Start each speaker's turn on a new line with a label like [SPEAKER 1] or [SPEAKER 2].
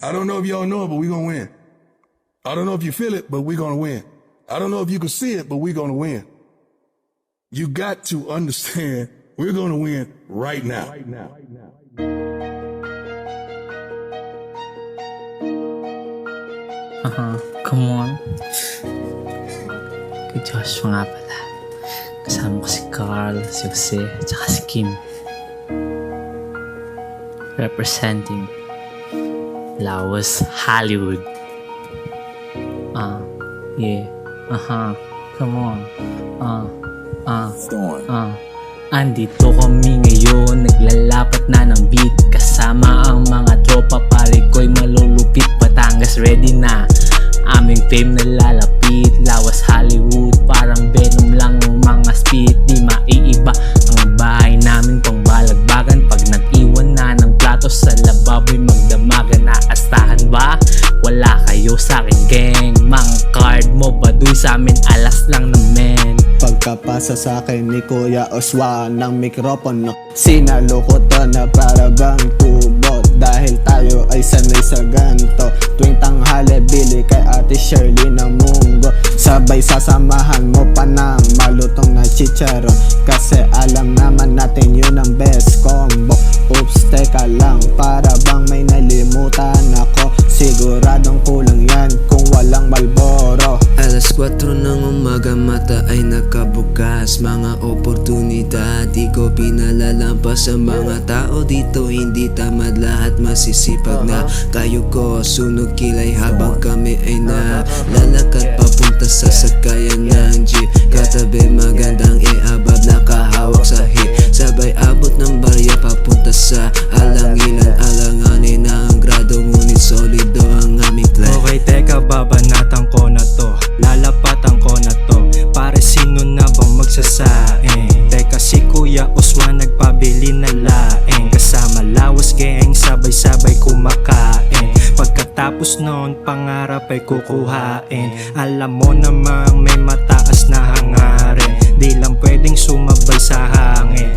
[SPEAKER 1] I don't know if y'all know it, but we're gonna win. I don't know if you feel it, but we're gonna win. I don't know if you can see it, but we're gonna win. You got to understand, we're gonna win right now.
[SPEAKER 2] Come on. Kay Joshua nga pala. Kasama ko si Carl, si Jose, tsaka si Kim. Representing Lawas Hollywood. Yeah. Come on. Andito kami ngayon, naglalapat na ng beat. Kasama ang mga tropa, pare ko'y malulupit. Batangas ready na, aming fame na lalapit. Lawas Hollywood, parang Venom lang ang mga spit. Di maiiba ang bahay namin pang balagbagan. Pag nag-iwan na ng plato sa lababo'y magdamagan. Naastahan ba? Wala kayo sa'kin gang. Mga card mo baduy sa'min, alas lang na men.
[SPEAKER 3] Pagkapasa sa akin ni Kuya Oswa ng mikropono, sinalo ko to na para bang kubot. Dahil tayo ay sanay sa ganto, tuwing tanghali bili kay Ate Shirley ng munggo. Sabay sasamahan mo pa ng malutong na chicharon, kasi alam naman natin yun ang best combo. Oops, teka lang, para bang may nalimutan ako. Siguradong kulang yan kung walang Malboro.
[SPEAKER 4] Alas 4 ng umaga, mata ay nakabukas. Mga oportunidad di ko pinalalampas. Sa mga tao dito hindi tamad, lahat masisipag na. Kayo ko sunog kilay habang kami ay nalalakad papunta sa sakayan ng jeep. Katabi magandang iabab, nakahawak sa hip. Sabay abot ng barya papunta sa alangilan. Alanganin na ang grado, ngunit solido ang aming plan.
[SPEAKER 5] Okay, teka, babanatan ko na to, lalapatan ko na to. Pare, sino na bang magsasaing? Teka, si Kuya Oswa nagpabili na laing. Kasama Lawas gang, sabay-sabay kumakain. Pagkatapos noon, pangarap ay kukuhain. Alam mo namang may mataas na hangarin, di lang pwedeng sumabay sa hangin.